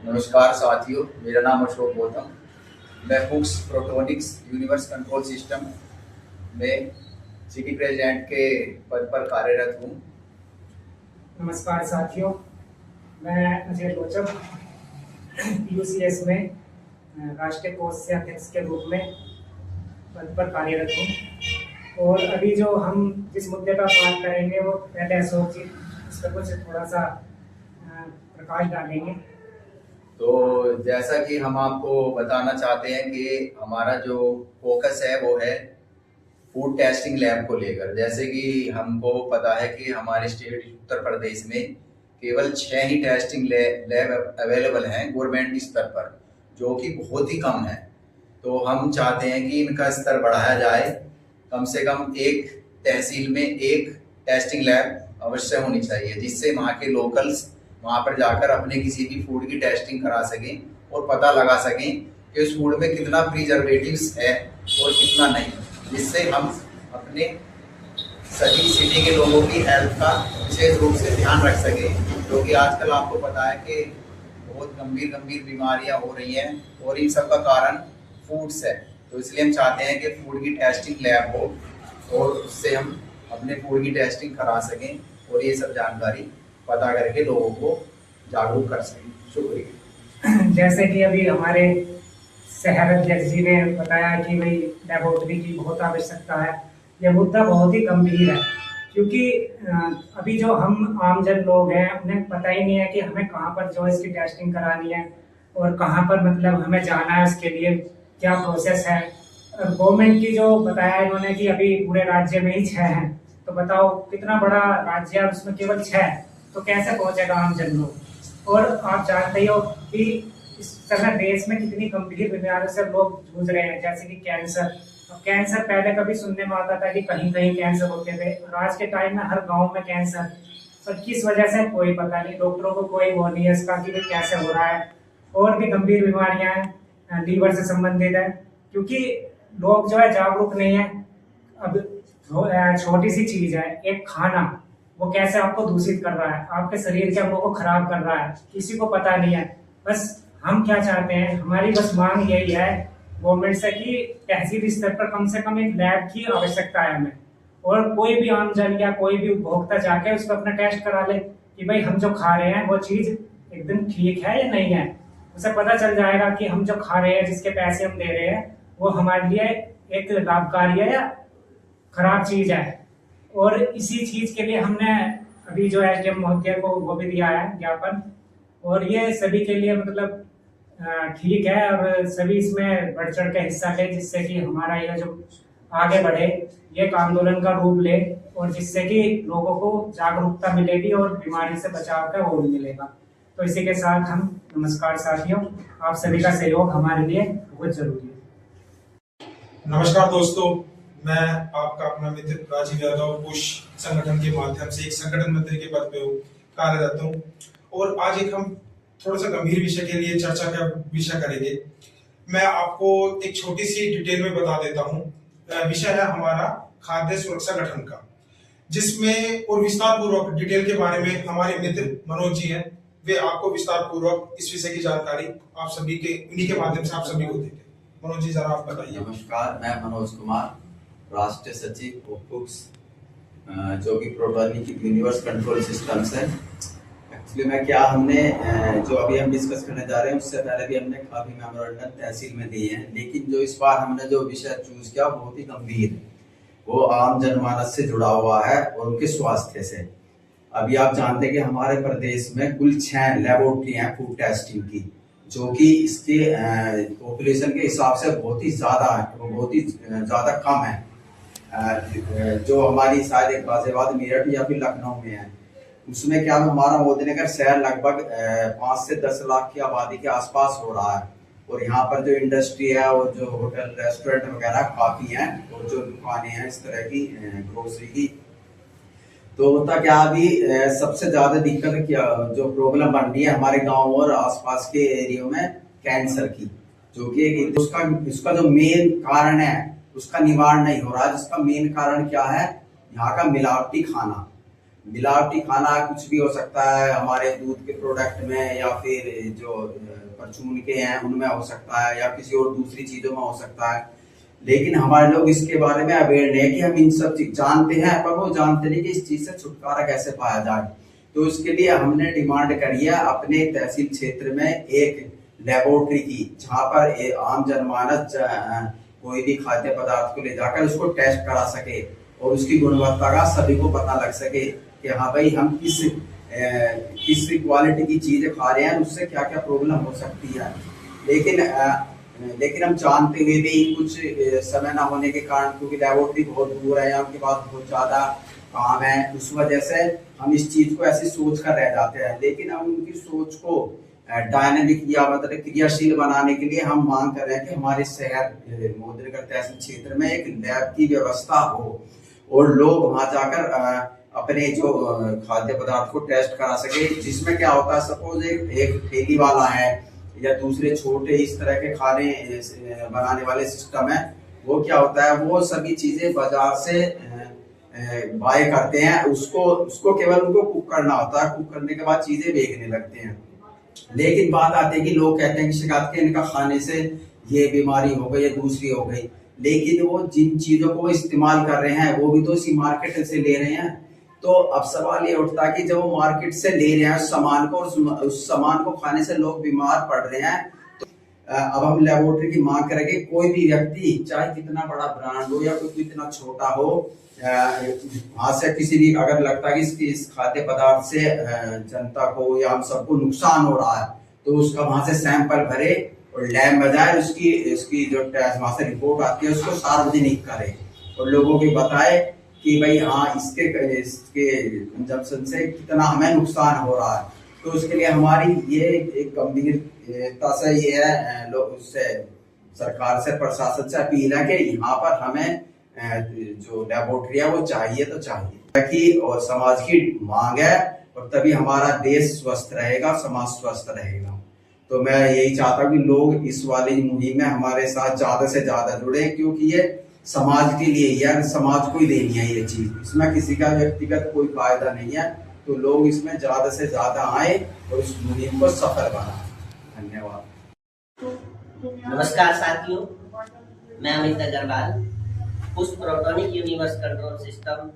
नमस्कार साथियों, मेरा नाम अशोक गौतम। मैं फुक्स प्रोटोनिक्स यूनिवर्स कंट्रोल सिस्टम में सिटी प्रेसिडेंट के पद पर कार्यरत हूँ। नमस्कार साथियों, मैं अजय लोचक यूसीएस में राष्ट्रीय कोष से अध्यक्ष के रूप में पद पर कार्यरत हूँ। और अभी जो हम जिस मुद्दे पर बात करेंगे वो पहले अशोक जी इस पर कुछ थोड़ा सा प्रकाश डालेंगे। तो जैसा कि हम आपको बताना चाहते हैं कि हमारा जो फोकस है वो है फूड टेस्टिंग लैब को लेकर। जैसे कि हमको पता है कि हमारे स्टेट उत्तर प्रदेश में केवल 6 ही टेस्टिंग लैब अवेलेबल हैं गवर्नमेंट स्तर पर, जो कि बहुत ही कम है। तो हम चाहते हैं कि इनका स्तर बढ़ाया जाए। कम से कम एक तहसील में एक टेस्टिंग लैब अवश्य होनी चाहिए, जिससे वहाँ के लोकल्स वहाँ पर जाकर अपने किसी भी फूड की टेस्टिंग करा सकें और पता लगा सकें कि उस फूड में कितना प्रिजर्वेटिव्स है और कितना नहीं, जिससे हम अपने सभी सिटी के लोगों की हेल्थ का विशेष रूप से ध्यान रख सकें। क्योंकि आजकल आपको पता है कि बहुत गंभीर बीमारियां हो रही हैं और इन सब का कारण फूड्स है। तो इसलिए हम चाहते हैं कि फूड की टेस्टिंग लैब हो और उससे हम अपने फूड की टेस्टिंग करा सकें और ये सब जानकारी पता करके लोगों को जागरूक कर सकें। शुक्रिया। जैसे कि अभी हमारे शहर अध्यक्ष जी ने बताया कि भाई लेबोरेटरी की बहुत आवश्यकता है। यह मुद्दा बहुत ही गंभीर है, क्योंकि अभी जो हम आमजन लोग हैं उन्हें पता ही नहीं है कि हमें कहाँ पर जो इसकी टेस्टिंग करानी है और कहाँ पर मतलब हमें जाना है, उसके लिए क्या प्रोसेस है। गवर्नमेंट की जो बताया इन्होंने कि अभी पूरे राज्य में ही 6 हैं, तो बताओ कितना बड़ा राज्य है, उसमें केवल 6, तो कैसे पहुंचेगा आमजन लोग। और आप जानते ही हो कि इस समय देश में कितनी गंभीर बीमारियों से लोग जूझ रहे हैं, जैसे कि कैंसर। अब कैंसर पहले कभी सुनने में आता था कि कहीं कहीं कैंसर होते थे, और आज के टाइम में हर गांव में कैंसर। पर किस वजह से कोई पता नहीं, डॉक्टरों को कोई वो नहीं है इसका कि कैसे हो रहा है। और भी गंभीर बीमारियां हैं, लीवर से संबंधित है, क्योंकि लोग जो है जागरूक नहीं है। अब छोटी सी चीज है, एक खाना, वो कैसे आपको दूषित कर रहा है, आपके शरीर के अंगों को खराब कर रहा है, किसी को पता नहीं है। बस हम क्या चाहते हैं, हमारी बस मांग यही है गवर्नमेंट से कि तहसील स्तर पर कम से कम एक लैब की आवश्यकता है हमें। और कोई भी आमजन या कोई भी उपभोक्ता जाके उसको अपना टेस्ट करा ले कि भाई हम जो खा रहे हैं वो चीज एकदम ठीक है या नहीं है। उसे पता चल जाएगा कि हम जो खा रहे हैं, जिसके पैसे हम दे रहे हैं, वो हमारे लिए एक लाभकारी है या खराब चीज है। और इसी चीज के लिए हमने अभी जो एसडीएम महोदय को वो भी दिया है ज्ञापन, और ये सभी के लिए मतलब ठीक है, और सभी इसमें बढ़ चढ़ के हिस्सा ले, जिससे कि हमारा ये जो आगे बढ़े, ये एक आंदोलन का रूप ले, और जिससे कि लोगों को जागरूकता मिलेगी और बीमारी से बचाव का वो भी मिलेगा। तो इसी के साथ हम नमस्कार साथियों, आप सभी का सहयोग हमारे लिए बहुत जरूरी है। नमस्कार दोस्तों, मैं आपका अपना मित्र राजीव यादव पुश संगठन के माध्यम से एक संगठन मंत्री के पद पे कार्यरत हूँ। और आज एक हम थोड़ा सा गंभीर विषय के लिए चर्चा का विषय करेंगे। मैं आपको एक छोटी सी डिटेल में बता देता हूँ। विषय है हमारा खाद्य सुरक्षा गठन का, जिसमें और विस्तार पूर्वक डिटेल के बारे में हमारे मित्र मनोज जी हैं, वे आपको विस्तार पूर्वक इस विषय की जानकारी आप सभी के उन्हीं के माध्यम से आप सभी को देंगे। मनोज जी, जरा आप बताइए। नमस्कार, मैं मनोज कुमार, राष्ट्रीय सचिव फुक्स, जो कि प्रोटोनिक यूनिवर्स कंट्रोल सिस्टम्स है। एक्चुअली में क्या हमने जो अभी हम डिस्कस करने जा रहे हैं, उससे पहले भी हमने काफी मेमोरेंडम तहसील में दिए हैं, लेकिन जो इस बार हमने जो विषय चूज किया बहुत ही गंभीर है। वो आम जनमानस से जुड़ा हुआ है और उनके स्वास्थ्य से। अभी आप जानते हैं कि हमारे प्रदेश में कुल 6 लेबोरेटरी हैं फूड टेस्टिंग की, जो कि इसके पॉपुलेशन के हिसाब से बहुत ही ज्यादा है, बहुत ही ज्यादा कम है। जो हमारी शायद एक गाजियाबाद, मेरठ या फिर लखनऊ में है। उसमें क्या हमारा मोदीनगर शहर लगभग 5 से 10 लाख की आबादी के आसपास हो रहा है। और यहाँ पर जो इंडस्ट्री है और जो होटल रेस्टोरेंट वगैरह काफी हैं, और जो दुकानें हैं इस तरह की ग्रोसरी की। तो होता क्या, अभी सबसे ज्यादा दिक्कत क्या जो प्रॉब्लम बन रही है हमारे गांव और आसपास के एरिया में, कैंसर की, जो कि उसका जो मेन कारण है उसका निवारण नहीं हो रहा है। जिसका मेन कारण क्या है, यहाँ का मिलावटी खाना। मिलावटी खाना कुछ भी हो सकता है, हमारे दूध के प्रोडक्ट में या फिर जो परचून के हैं उनमें हो सकता है या किसी और दूसरी चीजों में हो सकता है। लेकिन हमारे लोग इसके बारे में अवेयर नहीं है कि हम इन सब चीज जानते हैं पर वो जानते नहीं कि इस चीज से छुटकारा कैसे पाया जाए। तो इसके लिए हमने डिमांड करी है अपने तहसील क्षेत्र में एक लेबोरेटरी की, जहाँ पर आम जनमानस कोई भी खाद्य पदार्थ को ले जाकर उसको टेस्ट करा सके और उसकी गुणवत्ता का सभी को पता लग सके कि हाँ भाई हम किस क्वालिटी की चीजें खा रहे हैं, उससे क्या क्या प्रॉब्लम हो सकती है। लेकिन हम जानते हुए भी कुछ समय ना होने के कारण, क्योंकि लेबोरेटरी बहुत दूर है, उनके पास बहुत ज्यादा काम है, उस वजह से हम इस चीज को ऐसी सोच कर रह जाते हैं। लेकिन हम उनकी सोच को डायनेमिक या मतलब क्रियाशील बनाने के लिए हम मांग कर रहे हैं कि हमारे शहर मोदीनगर तहसील क्षेत्र में एक लैब की व्यवस्था हो और लोग वहां जाकर अपने जो खाद्य पदार्थ को टेस्ट करा सके। जिसमें क्या होता है, सपोज एक ठेली वाला है या दूसरे छोटे इस तरह के खाने बनाने वाले सिस्टम है, वो क्या होता है, वो सभी चीजें बाजार से बाय करते हैं, उसको केवल उनको कुक करना होता है, कुक करने के बाद चीजें बेचने लगते हैं। लेकिन बात आती है कि लोग कहते हैं कि शिकायत के इनका खाने से ये बीमारी हो गई या दूसरी हो गई, लेकिन वो जिन चीजों को इस्तेमाल कर रहे हैं वो भी तो इसी मार्केट से ले रहे हैं। तो अब सवाल ये उठता है कि जब वो मार्केट से ले रहे हैं उस सामान को, उस सामान को खाने से लोग बीमार पड़ रहे हैं, तो अब हम लेबोरेटरी की मांग करेंगे कोई भी व्यक्ति चाहे कितना बड़ा ब्रांड हो या कोई कितना छोटा हो, वहां से किसी भी अगर लगता है कि इस खाद्य पदार्थ से जनता को या हम सबको नुकसान हो रहा है, तो उसका वहां से सैंपल भरे और लैब में जाए, उसकी जो टेस्ट वहां से रिपोर्ट आती है उसको सार्वजनिक करे और लोगों को बताए कि भाई हाँ इसके कंजप्शन से कितना हमें नुकसान हो रहा है। तो उसके लिए हमारी ये एक गंभीरता से ये है, लोग उससे सरकार से प्रशासन से अपील है कि यहाँ पर हमें जो लेबोरेटरी है वो चाहिए तो चाहिए कि, और समाज की मांग है और तभी हमारा देश स्वस्थ रहेगा, समाज स्वस्थ रहेगा। तो मैं यही चाहता हूँ कि लोग इस वाली मुहिम में हमारे साथ ज्यादा से ज्यादा जुड़े, क्योंकि ये समाज के लिए या समाज को ही देनी है ये चीज, इसमें किसी का व्यक्तिगत कोई फायदा नहीं है। तो लोग इसमें ज्यादा से ज्यादा आए और इस मुहिम को सफल बनाएं। धन्यवाद। नमस्कार साथियों, मैं अमित अग्रवाल, पुष्प प्रोटोनिक यूनिवर्स कंट्रोल सिस्टम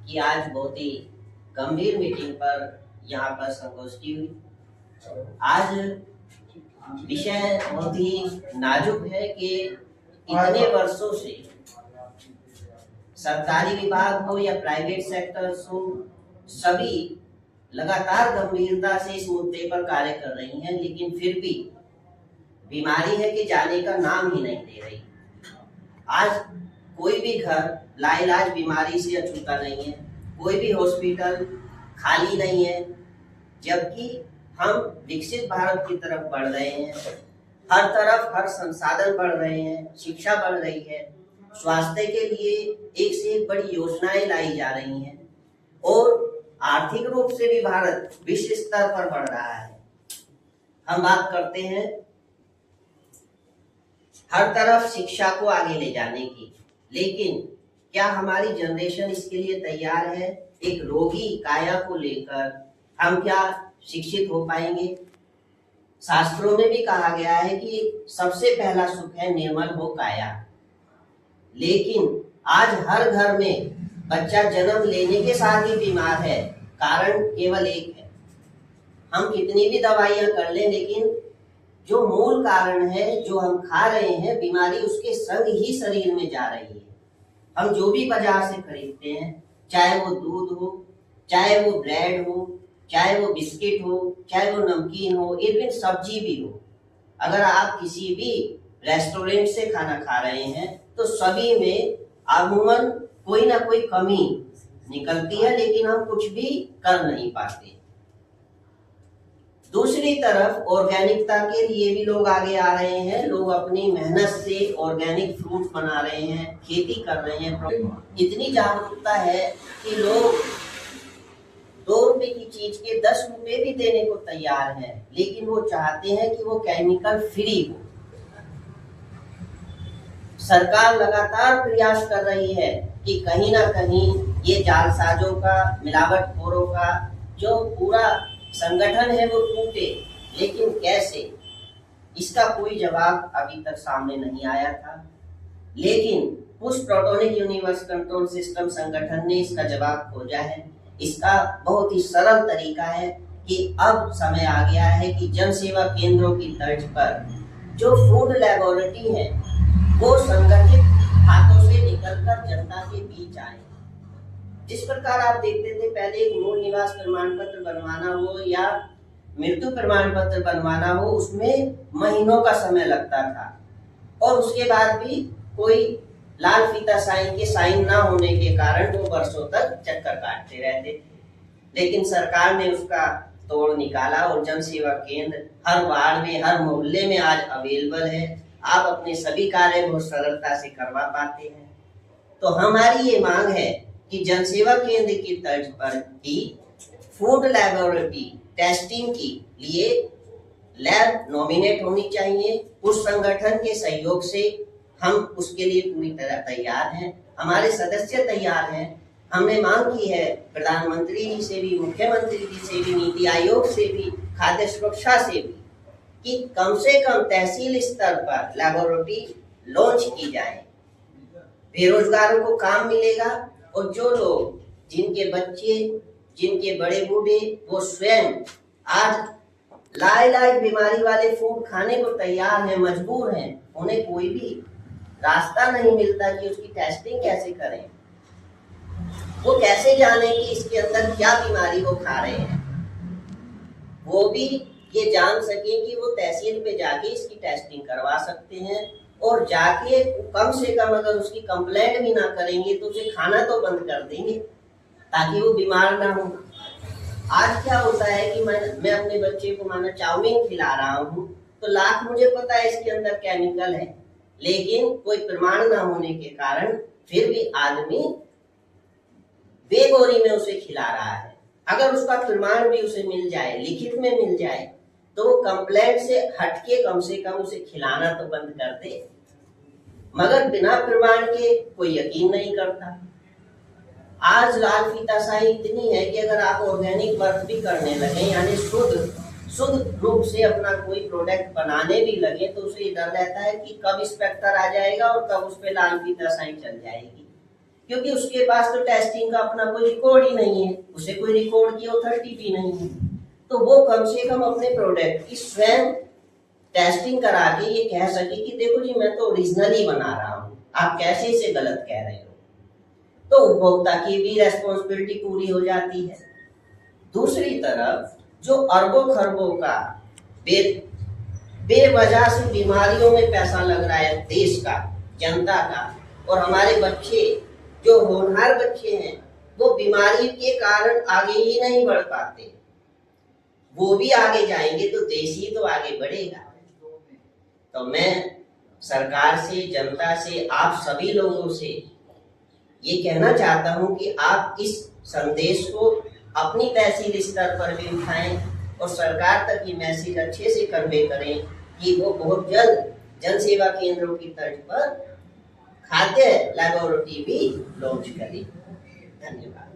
की आज बहुत ही गंभीर मीटिंग पर यहाँ पर संगोष्ठी हुई। आज विषय बहुत ही नाजुक है कि इतने वर्षों से सरकारी विभाग हो या प्राइवेट सेक्टर्स हो, सभी लगातार गंभीरता से इस मुद्दे पर कार्य कर रही हैं, लेकिन फिर भी बीमारी है कि जाने का नाम ही नहीं ले रही। आज कोई भी घर लाइलाज बीमारी से अछूता नहीं है, कोई भी हॉस्पिटल खाली नहीं है, जबकि हम विकसित भारत की तरफ बढ़ रहे हैं। हर तरफ हर संसाधन बढ़ रहे हैं, शिक्षा बढ़ रही है, स्वास्थ्य के लिए एक से एक बड़ी योजनाएं लाई जा रही हैं और आर्थिक रूप से भी भारत विश्व स्तर पर बढ़ रहा है। हम बात करते हैं हर तरफ शिक्षा को आगे ले जाने की, लेकिन क्या हमारी जनरेशन इसके लिए तैयार है? एक रोगी काया को लेकर हम क्या शिक्षित हो पाएंगे? शास्त्रों में भी कहा गया है कि सबसे पहला सुख है निर्मल हो काया, लेकिन आज हर घर में बच्चा जन्म लेने के साथ ही बीमार है। कारण केवल एक है, हम कितनी भी दवाइयां कर लें, लेकिन जो मूल कारण है, जो हम खा रहे हैं, बीमारी उसके संग ही शरीर में जा रही है। हम जो भी बाजार से खरीदते हैं, चाहे वो दूध हो, चाहे वो ब्रेड हो, चाहे वो बिस्किट हो, चाहे वो नमकीन हो, इवन सब्जी भी हो, अगर आप किसी भी रेस्टोरेंट से खाना खा रहे हैं तो सभी में अमूमन कोई ना कोई कमी निकलती है, लेकिन हम कुछ भी कर नहीं पाते। दूसरी तरफ ऑर्गेनिकता के लिए भी लोग आगे आ रहे हैं। लोग अपनी मेहनत से ऑर्गेनिक फ्रूट बना रहे हैं, खेती कर रहे हैं। इतनी जागरूकता है कि लोग 2 रुपए की चीज के 10 रुपए भी देने को तैयार हैं, लेकिन वो चाहते हैं कि वो केमिकल फ्री हो। सरकार लगातार प्रयास कर रही है कि कहीं ना कहीं ये जालसाजों का, मिलावटखोरों का जो पूरा संगठन है वो टूटे, लेकिन कैसे, इसका कोई जवाब अभी तक सामने नहीं आया था। लेकिन push protonic universe control system संगठन ने इसका जवाब खोजा है। इसका बहुत ही सरल तरीका है कि अब समय आ गया है कि जन सेवा केंद्रों की तर्ज पर जो फूड लेबोरेटरी है वो संगठित हाथों से निकलकर जनता के बीच आए। जिस प्रकार आप देखते थे पहले एक मूल निवास प्रमाण पत्र बनवाना हो या मृत्यु प्रमाण पत्र बनवाना हो, उसमें महीनों का समय लगता था और उसके बाद भी कोई लाल फीता साइन के साइन ना होने के कारण वो वर्षों तक चक्कर काटते रहते थे। लेकिन सरकार ने उसका तोड़ निकाला और जन सेवा केंद्र हर वार्ड में, हर मोहल्ले में आज अवेलेबल है। आप अपने सभी कार्य बहुत सरलता से करवा पाते हैं। तो हमारी ये मांग है कि जन सेवा केंद्र की तर्ज पर ही फूड लेबोरेटरी टेस्टिंग के लिए लैब नॉमिनेट होनी चाहिए। उस संगठन के सहयोग से हम उसके लिए पूरी तरह तैयार हैं, हमारे सदस्य तैयार हैं। हमने मांग की है प्रधानमंत्री जी से भी, मुख्यमंत्री जी से भी, नीति आयोग से भी, खाद्य सुरक्षा से भी, कि कम से कम तहसील स्तर पर लेबोरेटरी लॉन्च की जाए। बेरोजगारों को काम मिलेगा और जो लोग, जिनके बच्चे, जिनके बड़े बूढ़े, वो स्वयं आज लाइलाज बीमारी वाले फूड खाने को तैयार हैं, मजबूर हैं, उन्हें कोई भी रास्ता नहीं मिलता कि उसकी टेस्टिंग कैसे करें, वो कैसे जाने कि इसके अंदर क्या बीमारी वो खा रहे हैं। वो भी ये जान सके कि वो तहसील पे जाके इसकी टेस्टिंग करवा सकते हैं और जाके कम से कम अगर उसकी कंप्लेंट भी ना करेंगे तो उसे खाना तो बंद कर देंगे ताकि वो बीमार ना हो। आज क्या होता है कि मैं अपने बच्चे को माना चाउमीन खिला रहा हूँ तो लाख मुझे पता है इसके अंदर केमिकल है, लेकिन कोई प्रमाण ना होने के कारण फिर भी आदमी बेगौरी में उसे खिला रहा है। अगर उसका प्रमाण भी उसे मिल जाए, लिखित में मिल जाए, तो वो कंप्लेंट से हटके कम से कम उसे खिलाना तो बंद कर दे, मगर बिना प्रमाण के कोई यकीन नहीं करता। आज लाल फीताशाही इतनी है कि अगर आप ऑर्गेनिक वर्क भी करने लगे, यानी शुद्ध रूप से अपना कोई प्रोडक्ट बनाने भी लगे, तो उसे ये डर रहता है कि कब इंस्पेक्टर आ जाएगा और कब उस पे लाल फीताशाही चल जाएगी, क्योंकि उसके पास तो टेस्टिंग का अपना कोई रिकॉर्ड ही नहीं है, उसे कोई रिकॉर्ड की अथॉरिटी भी नहीं है। तो वो कम से कम अपने प्रोडक्ट की स्वयं टेस्टिंग करा के ये कह सके कि देखो जी मैं तो ओरिजिनल ही बना रहा हूँ, आप कैसे इसे गलत कह रहे हो। तो उपभोक्ता की भी रेस्पॉन्सिबिलिटी पूरी हो जाती है। दूसरी तरफ जो अरबों खरबों का बेवजह से बीमारियों में पैसा लग रहा है देश का, जनता का, और हमारे बच्चे जो होनहार बच्चे हैं वो बीमारी के कारण आगे ही नहीं बढ़ पाते, वो भी आगे जाएंगे तो देश ही तो आगे बढ़ेगा। तो मैं सरकार से, जनता से, आप सभी लोगों से ये कहना चाहता हूं कि आप इस संदेश को अपनी तहसील स्तर पर भी उठाएं और सरकार तक ये मैसेज अच्छे से कन्वे करें कि वो बहुत जल्द जन सेवा केंद्रों की तर्ज पर खाद्य लेबोरेटरी भी लॉन्च करें। धन्यवाद।